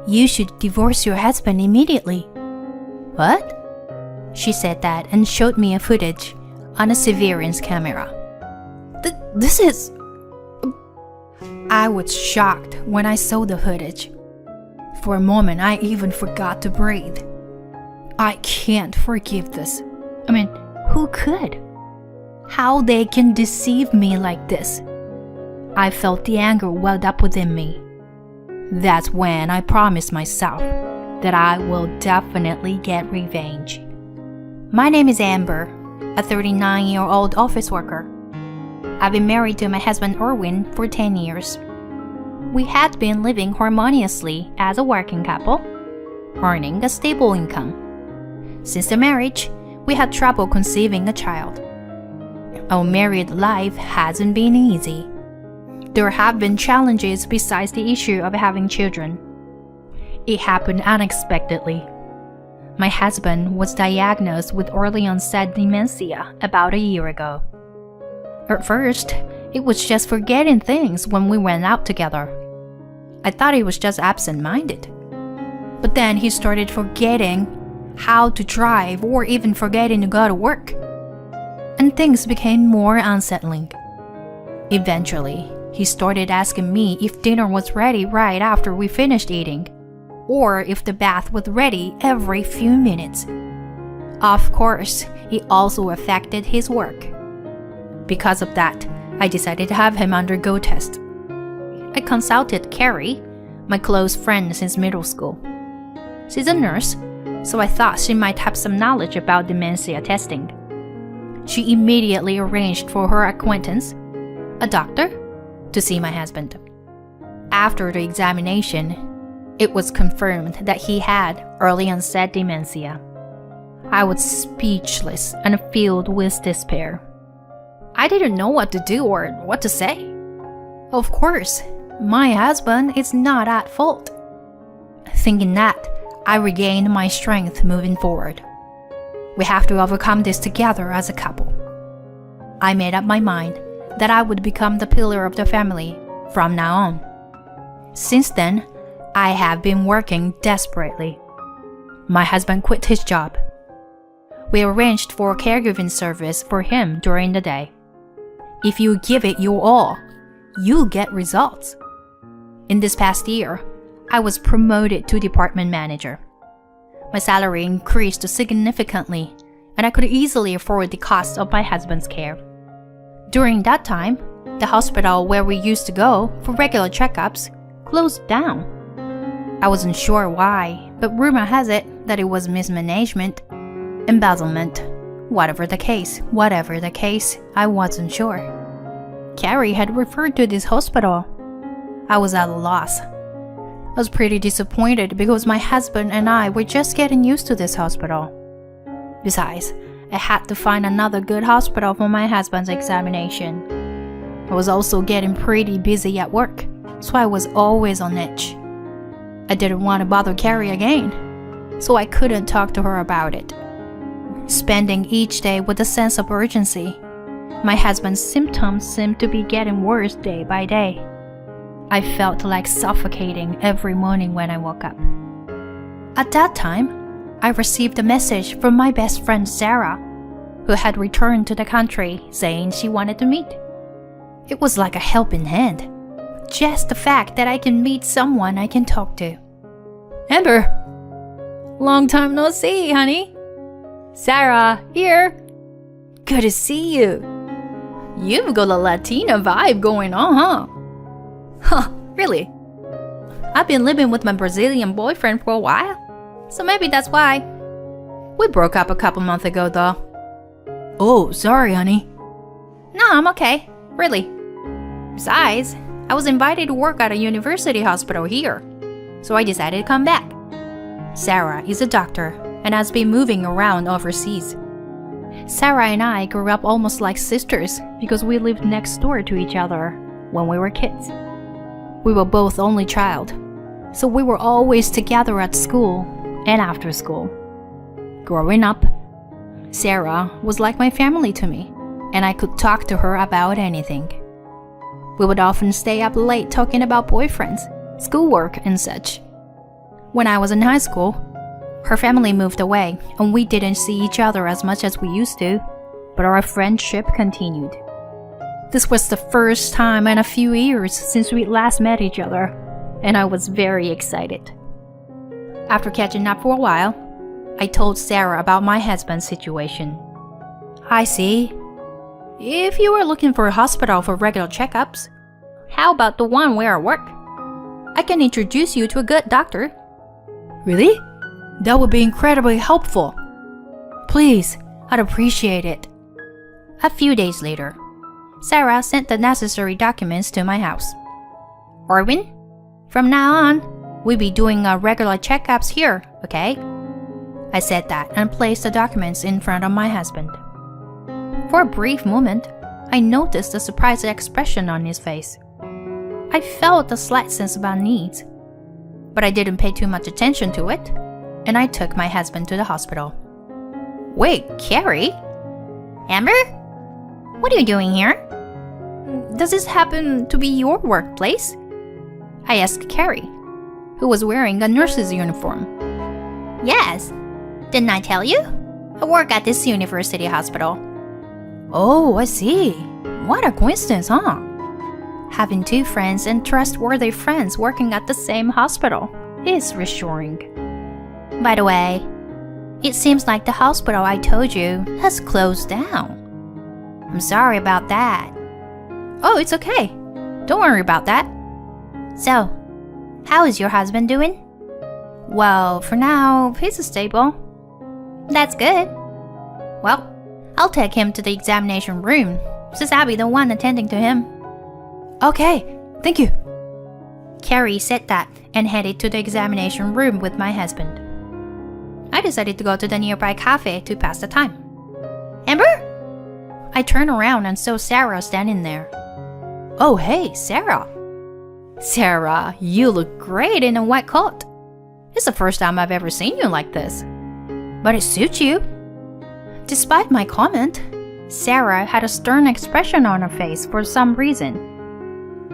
You should divorce your husband immediately." "What?" She said that and showed me a footage on a surveillance camera. This is... I was shocked when I saw the footage. For a moment, I even forgot to breathe. I can't forgive this. I mean, who could? How they can deceive me like this? I felt the anger welled up within me. That's when I promised myself that I will definitely get revenge. My name is Amber, a 39-year-old office worker. I've been married to my husband Erwin for 10 years. We had been living harmoniously as a working couple, earning a stable income. Since the marriage, we had trouble conceiving a child. Our married life hasn't been easy. There have been challenges besides the issue of having children. It happened unexpectedly. My husband was diagnosed with early onset dementia about a year ago. At first, it was just forgetting things when we went out together. I thought he was just absent-minded. But then he started forgetting how to drive or even forgetting to go to work. And things became more unsettling. Eventually, he started asking me if dinner was ready right after we finished eating, or if the bath was ready every few minutes. Of course, it also affected his work. Because of that, I decided to have him undergo tests. I consulted Carrie, my close friend since middle school. She's a nurse, so I thought she might have some knowledge about dementia testing. She immediately arranged for her acquaintance, a doctor, to see my husband. After the examination, it was confirmed that he had early onset dementia. I was speechless and filled with despair. I didn't know what to do or what to say. Of course, my husband is not at fault. Thinking that, I regained my strength moving forward. We have to overcome this together as a couple. I made up my mind that I would become the pillar of the family from now on. Since then, I have been working desperately. My husband quit his job. We arranged for a caregiving service for him during the day. If you give it your all, you'll get results. In this past year, I was promoted to department manager. My salary increased significantly, and I could easily afford the cost of my husband's care. During that time, the hospital where we used to go for regular checkups closed down. I wasn't sure why, but rumor has it that it was mismanagement, embezzlement. Whatever the case, I wasn't sure. Carrie had referred to this hospital. I was at a loss. I was pretty disappointed because my husband and I were just getting used to this hospital. Besides, I had to find another good hospital for my husband's examination. I was also getting pretty busy at work, so I was always on edge. I didn't want to bother Carrie again, so I couldn't talk to her about it. Spending each day with a sense of urgency, my husband's symptoms seemed to be getting worse day by day. I felt like suffocating every morning when I woke up. At that time, I received a message from my best friend Sarah, who had returned to the country saying she wanted to meet. It was like a helping hand. Just the fact that I can meet someone I can talk to. Amber! Long time no see, honey. Sarah, here. Good to see you. You've got a Latina vibe going on, huh? Huh, really? I've been living with my Brazilian boyfriend for a while, so maybe that's why. We broke up a couple months ago, though. Oh, sorry, honey. No, I'm okay, really. Besides, I was invited to work at a university hospital here, so I decided to come back. Sarah is a doctor and has been moving around overseas. Sarah and I grew up almost like sisters because we lived next door to each other when we were kids. We were both only child, so we were always together at school and after school. Growing up, Sarah was like my family to me, and I could talk to her about anything. We would often stay up late talking about boyfriends, schoolwork, and such. When I was in high school, her family moved away and we didn't see each other as much as we used to, but our friendship continued. This was the first time in a few years since we last met each other, and I was very excited. After catching up for a while, I told Sarah about my husband's situation. I see. If you were looking for a hospital for regular checkups, how about the one where I work? I can introduce you to a good doctor. Really? That would be incredibly helpful. Please, I'd appreciate it. A few days later, Sarah sent the necessary documents to my house. Erwin, from now on, we'll be doing our regular checkups here, okay? I said that and placed the documents in front of my husband. For a brief moment, I noticed a surprised expression on his face. I felt a slight sense of unease, but I didn't pay too much attention to it, and I took my husband to the hospital. Wait, Carrie? Amber? What are you doing here? Does this happen to be your workplace? I asked Carrie, who was wearing a nurse's uniform. Yes. Didn't I tell you? I work at this university hospital. Oh, I see. What a coincidence, huh? Having two friends and trustworthy friends working at the same hospital is reassuring. By the way, it seems like the hospital I told you has closed down. I'm sorry about that. Oh, it's okay. Don't worry about that. So, how is your husband doing? Well, for now, he's stable. That's good. Well, I'll take him to the examination room, since I'll be the one attending to him. Okay, thank you. Carrie said that and headed to the examination room with my husband. I decided to go to the nearby cafe to pass the time. Amber? I turned around and saw Sarah standing there. Oh, hey, Sarah. Sarah, you look great in a white coat. It's the first time I've ever seen you like this. But it suits you. Despite my comment, Sarah had a stern expression on her face for some reason.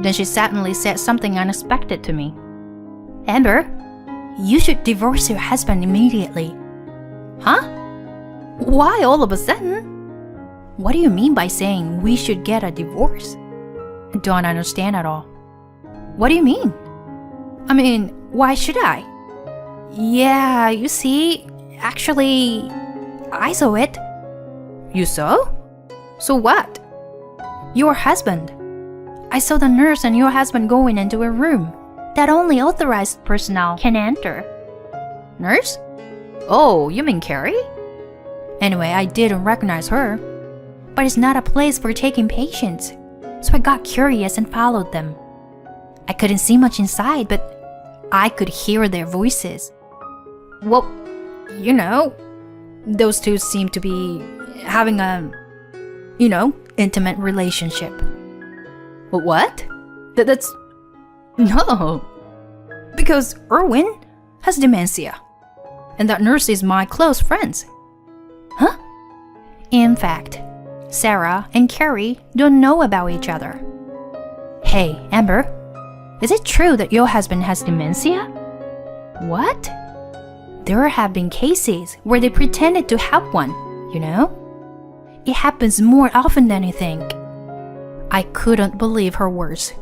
Then she suddenly said something unexpected to me. Amber, you should divorce your husband immediately. Huh? Why all of a sudden? What do you mean by saying we should get a divorce? I don't understand at all. What do you mean? I mean, why should I? Yeah, you see, actually, I saw it. You saw? So what? Your husband. I saw the nurse and your husband going into a room that only authorized personnel can enter. Nurse? Oh, you mean Carrie? Anyway, I didn't recognize her. But it's not a place for taking patients, so I got curious and followed them. I couldn't see much inside, but I could hear their voices. Well, you know, those two seem to be having a, intimate relationship. But what? That's... No. Because Erwin has dementia. And that nurse is my close friend. Huh? In fact, Sarah and Carrie don't know about each other. Hey, Amber, is it true that your husband has dementia? What? There have been cases where they pretended to have one, you know? It happens more often than you think. I couldn't believe her words.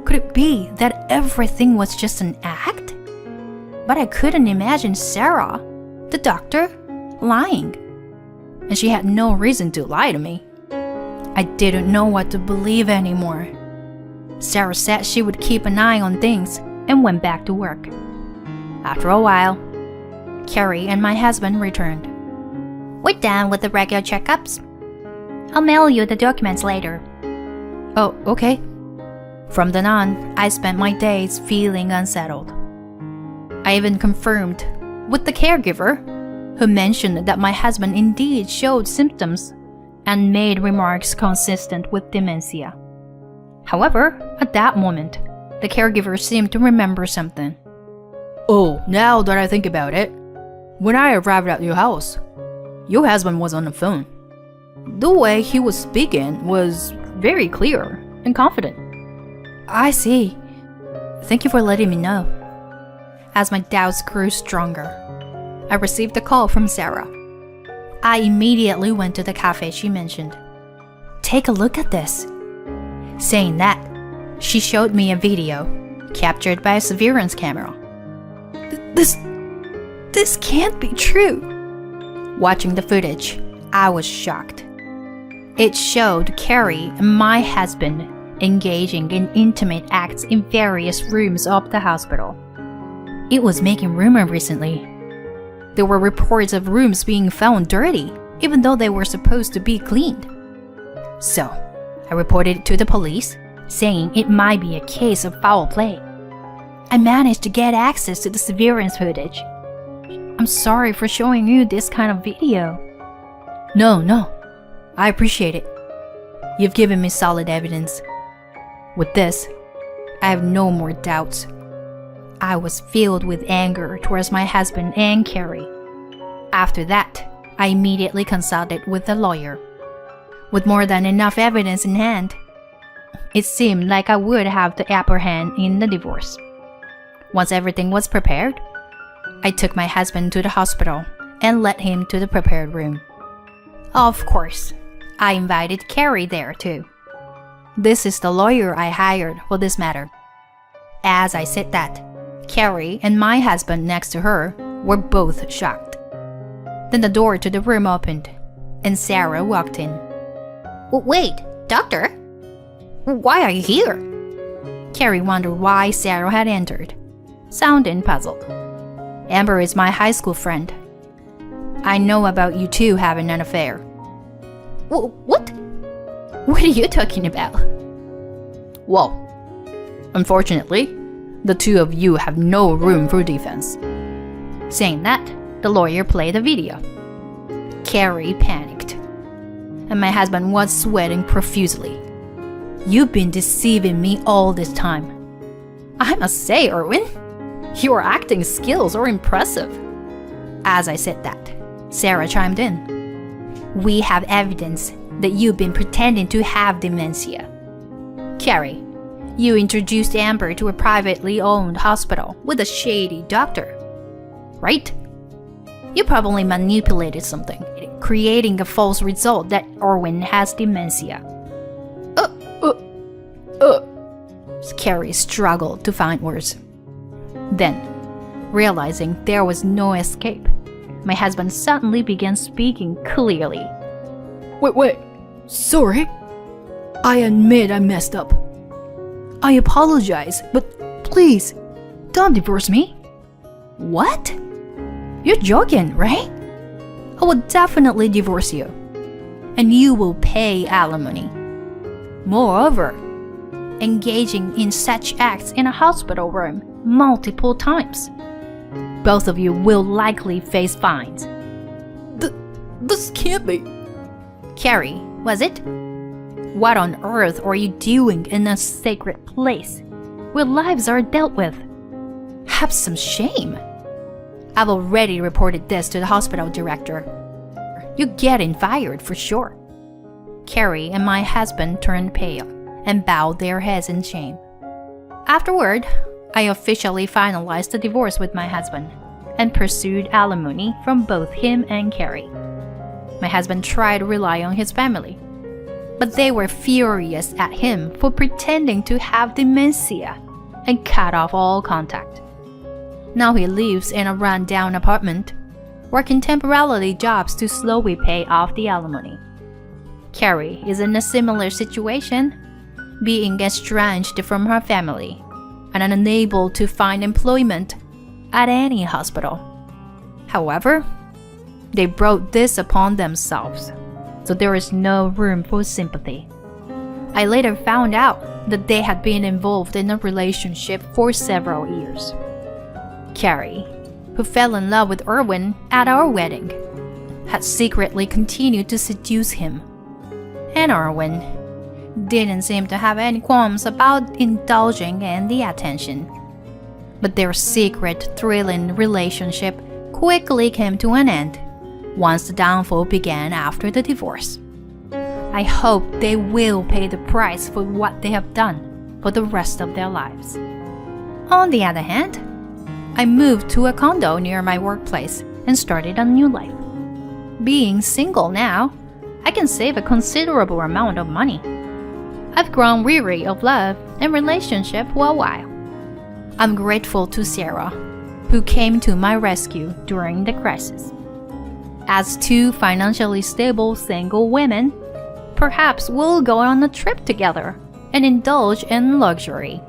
Could it be that everything was just an act? But I couldn't imagine Sarah, the doctor, lying. And she had no reason to lie to me. I didn't know what to believe anymore. Sarah said she would keep an eye on things and went back to work. After a while, Carrie and my husband returned. We're done with the regular checkups. I'll mail you the documents later. Oh, okay. From then on, I spent my days feeling unsettled. I even confirmed with the caregiver, who mentioned that my husband indeed showed symptoms and made remarks consistent with dementia. However, at that moment, the caregiver seemed to remember something. Oh, now that I think about it, when I arrived at your house, your husband was on the phone. The way he was speaking was very clear and confident. I see. Thank you for letting me know. As my doubts grew stronger, I received a call from Sarah. I immediately went to the cafe she mentioned. "Take a look at this." Saying that, she showed me a video captured by a surveillance camera. This can't be true. Watching the footage, I was shocked. It showed Carrie and my husband engaging in intimate acts in various rooms of the hospital. It was making rumor recently. There were reports of rooms being found dirty, even though they were supposed to be cleaned. So, I reported it to the police, saying it might be a case of foul play. I managed to get access to the surveillance footage. I'm sorry for showing you this kind of video. No, I appreciate it. You've given me solid evidence. With this, I have no more doubts. I was filled with anger towards my husband and Carrie. After that, I immediately consulted with a lawyer. With more than enough evidence in hand, it seemed like I would have the upper hand in the divorce. Once everything was prepared, I took my husband to the hospital and led him to the prepared room. Of course, I invited Carrie there too. This is the lawyer I hired for this matter. As I said that, Carrie and my husband next to her were both shocked. Then the door to the room opened, and Sarah walked in. "Wait, doctor? Why are you here?" Carrie wondered why Sarah had entered, sounding puzzled. "Amber is my high school friend. I know about you two having an affair." What? What are you talking about? Well, unfortunately, the two of you have no room for defense. Saying that, the lawyer played the video. Carrie panicked, and my husband was sweating profusely. "You've been deceiving me all this time." "I must say, Erwin, your acting skills are impressive." As I said that, Sarah chimed in. "We have evidence that you've been pretending to have dementia. Carrie, you introduced Amber to a privately owned hospital with a shady doctor, right? You probably manipulated something, creating a false result that Erwin has dementia." Carrie struggled to find words. Then, realizing there was no escape, my husband suddenly began speaking clearly. Wait, sorry. I admit I messed up. I apologize, but please, don't divorce me." "What? You're joking, right? I will definitely divorce you, and you will pay alimony. Moreover, engaging in such acts in a hospital room multiple times, both of you will likely face fines." This can't be. Carrie, was it? What on earth are you doing in a sacred place where lives are dealt with? Have some shame. I've already reported this to the hospital director. You're getting fired for sure. Carrie and my husband turned pale and bowed their heads in shame. Afterward, I officially finalized the divorce with my husband and pursued alimony from both him and Carrie. My husband tried to rely on his family, but they were furious at him for pretending to have dementia and cut off all contact. Now he lives in a run-down apartment, working temporarily jobs to slowly pay off the alimony. Carrie is in a similar situation, being estranged from her family and unable to find employment at any hospital. However, they brought this upon themselves, so there is no room for sympathy. I later found out that they had been involved in a relationship for several years. Carrie, who fell in love with Erwin at our wedding, had secretly continued to seduce him, and Erwin didn't seem to have any qualms about indulging in the attention. But their secret, thrilling relationship quickly came to an end once the downfall began after the divorce. I hope they will pay the price for what they have done for the rest of their lives. On the other hand, I moved to a condo near my workplace and started a new life. Being single now, I can save a considerable amount of money. I've grown weary of love and relationship for a while. I'm grateful to Sarah, who came to my rescue during the crisis. As two financially stable single women, perhaps we'll go on a trip together and indulge in luxury.